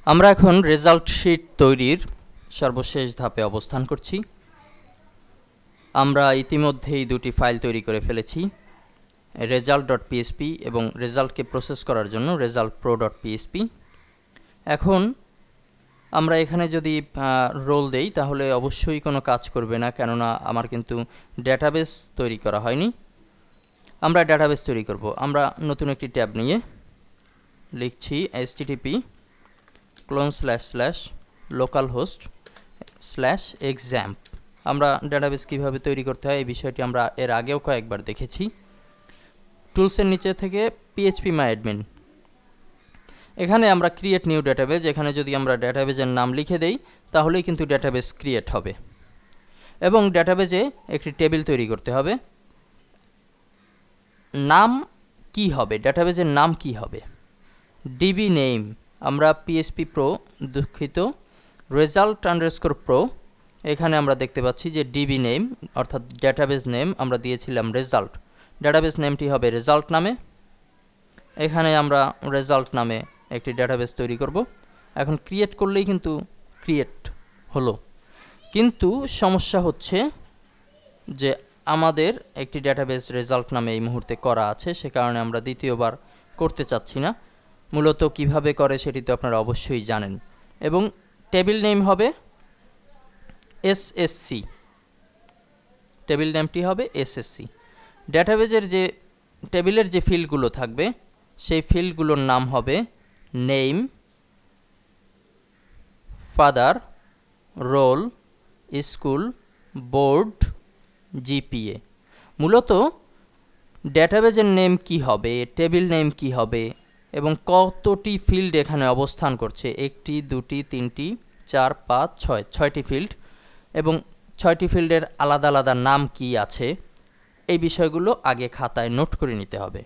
আমরা এখন result sheet তৈরির সর্বশেষ ধাপে অবস্থান করছি। আমরা ইতিমধ্যেই দুটি ফাইল তৈরি করে ফেলেছি, result.php এবং রেজাল্টকে প্রসেস করার জন্য resultpro.php। এখন আমরা এখানে যদি রোল দেই তাহলে অবশ্যই কোনো কাজ করবে না, কেননা আমার কিন্তু ডেটাবেস তৈরি করা হয়নি। আমরা ডেটাবেস তৈরি করব। আমরা নতুন একটি ট্যাব নিয়ে লিখছি http://localhost/examp। আমরা ডেটাবেস কিভাবে তৈরি করতে হয় এই বিষয়টি আমরা এর আগেও কয়েকবার দেখেছি। টুলসের নিচে থেকে phpMyAdmin, এখানে আমরা ক্রিয়েট নিউ ডেটাবেস, এখানে যদি আমরা ডেটাবেসের নাম লিখে দেই তাহলেই কিন্তু ডেটাবেস ক্রিয়েট হবে। এবং ডেটাবেসে একটি টেবিল তৈরি করতে হবে। নাম কি হবে, ডেটাবেসের নাম কি হবে? ডিবি নেম, আমরা পিএসপি প্রো, দুঃখিত, result_pro, এখানে আমরা দেখতে পাচ্ছি যে ডিবি নেম অর্থাৎ ডেটাবেস নেম আমরা দিয়েছিলাম রেজাল্ট। ডেটাবেস নেমটি হবে রেজাল্ট নামে। এখানে আমরা রেজাল্ট নামে একটি ডেটাবেস তৈরি করব। এখন ক্রিয়েট করলেই কিন্তু ক্রিয়েট হলো, কিন্তু সমস্যা হচ্ছে যে আমাদের একটি ডেটাবেস রেজাল্ট নামে এই মুহূর্তে করা আছে, সে কারণে আমরা দ্বিতীয়বার করতে চাচ্ছি না। মূলত কিভাবে করে সেটি তো আপনারা অবশ্যই জানেন। এবং টেবিল নেম হবে এসএসসি, টেবিল নেমটি হবে এসএসসি। ডেটাবেসের যে টেবিলের যে ফিল্ডগুলো থাকবে সেই ফিল্ডগুলোর নাম হবে name, father, roll, school, board, GPA. মূলত ডেটাবেসের নেম কি হবে, টেবিল নেম কি হবে এবং কতটি ফিল্ড এখানে অবস্থান করছে, 1টি 2টি 3টি 4 5 6, 6টি ফিল্ড, এবং 6টি ফিল্ডের আলাদা আলাদা নাম কি আছে এই বিষয়গুলো আগে খাতায় নোট করে নিতে হবে,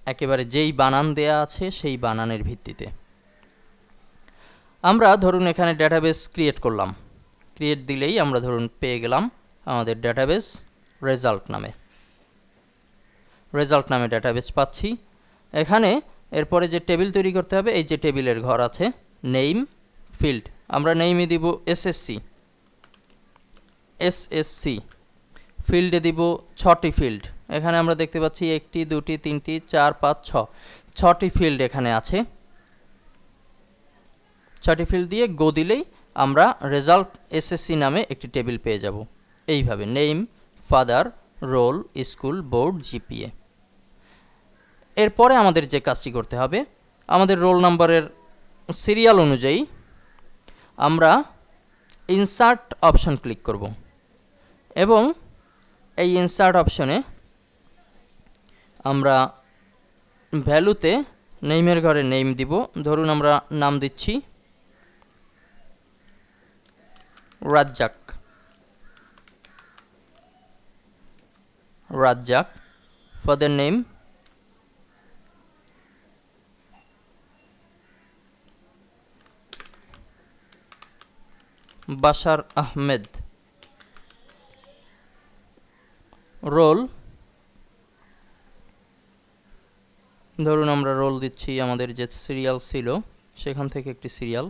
একেবারে যেই বানান দেয়া আছে সেই বানানের ভিত্তিতে। আমরা ধরুন এখানে ডেটাবেস ক্রিয়েট করলাম, ক্রিয়েট দিলেই আমরা ধরুন পেয়ে গেলাম আমাদের ডেটাবেস রেজাল্ট নামে, রেজাল্ট নামে ডেটাবেস পাচ্ছি। এখানে এরপরে যে টেবিল তৈরি করতে হবে, এই যে টেবিলের ঘর আছে নেম ফিল্ড, আমরা নেমে দিব এসএসসি, এসএসসি ফিল্ডে দিব 6টি ফিল্ড। এখানে আমরা দেখতে পাচ্ছি 1টি 2টি 3টি 4 5 6, 6টি ফিল্ড এখানে আছে। 6টি ফিল্ড দিয়ে গো দিলেই আমরা রেজাল্ট এসএসসি নামে একটি টেবিল পেয়ে যাব। এইভাবে name, father, roll, school, board, GPA. এরপরে আমাদের যে কাজটি করতে হবে, আমাদের রোল নাম্বারের সিরিয়াল অনুযায়ী আমরা ইনসার্ট অপশন ক্লিক করব এবং এই ইনসার্ট অপশনে আমরা ভ্যালুতে নেমের ঘরে নেম দিব। ধরুন আমরা নাম দিচ্ছি Razzak, Razzak. Father name Bashar Ahmed, roll ধরুন আমরা রোল দিচ্ছি আমাদের যে সিরিয়াল ছিল সেখান থেকে একটি সিরিয়াল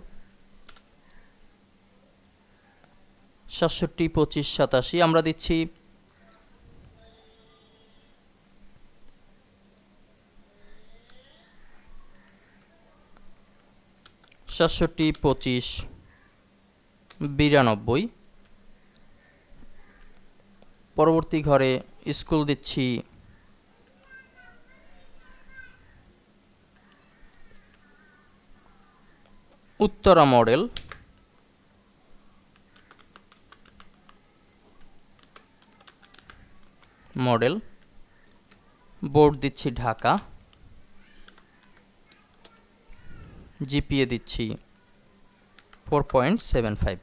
67 25 87, আমরা দিচ্ছি 67 25 92। পরবর্তী ঘরে স্কুল দিচ্ছি উত্তরা মডেল, মডেল। বোর্ড দিচ্ছি ঢাকা, জিপিএ দিচ্ছি 4.75,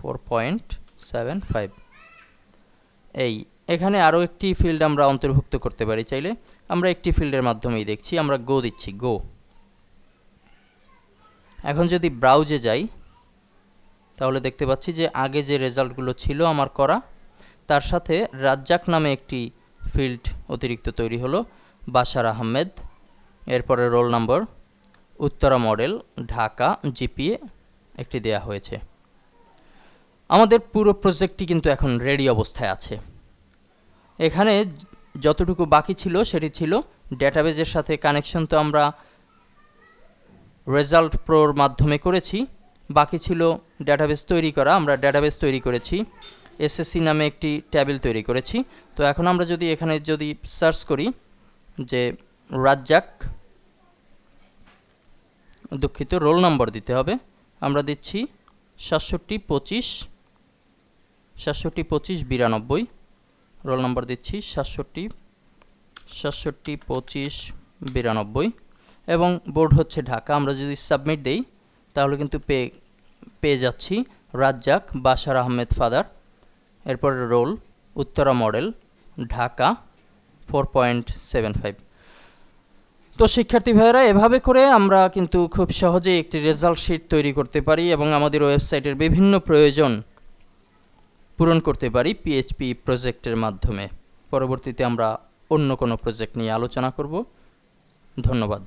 4.75। এই এখানে আরও একটি ফিল্ড আমরা অন্তর্ভুক্ত করতে পারি চাইলে, আমরা একটি ফিল্ডের মাধ্যমেই দেখছি। আমরা গো দিচ্ছি, গো। এখন যদি ব্রাউজে যাই তাহলে দেখতে পাচ্ছি যে আগে যে রেজাল্টগুলো ছিল আমার করা তার সাথে রাজ্জাক নামে একটি ফিল্ড অতিরিক্ত তৈরি হলো, বাশার আহমেদ, এরপরে roll number, Uttara model, Dhaka, GPA একটি দেয়া হয়েছে। আমাদের পুরো প্রজেক্টটি কিন্তু এখন রেডি অবস্থায় আছে। এখানে যতটুকু বাকি ছিল সেটি ছিল ডেটাবেজের সাথে কানেকশন, তো আমরা রেজাল্ট প্রোর মাধ্যমে করেছি। বাকি ছিল ডেটাবেজ তৈরি করা। আমরা ডেটাবেজ তৈরি করেছি, এসএসসি নামে একটি টেবিল তৈরি করেছি। তো এখন আমরা যদি এখানে সার্চ করি যে রাজ্জাক, দুঃখিত রোল নাম্বার দিতে হবে, আমরা দিচ্ছি 6725 রোল নাম্বার দিচ্ছি 6725 এবং বোর্ড হচ্ছে ঢাকা। আমরা যদি সাবমিট দেই তাহলে কিন্তু পেয়ে যাচ্ছি রাজ্জাক বাশার আহমেদ ফাদার, এরপরে রোল, উত্তরা মডেল, ঢাকা 4.75। তো শিক্ষার্থী ভাইয়েরা, এভাবে করে আমরা কিন্তু খুব সহজেই একটি রেজাল্ট শিট তৈরি করতে পারি এবং আমাদের ওয়েবসাইটের বিভিন্ন প্রয়োজন পূরণ করতে পারি পিএইচপি প্রজেক্টের মাধ্যমে। পরবর্তীতে আমরা অন্য কোনো প্রজেক্ট নিয়ে আলোচনা করব। ধন্যবাদ।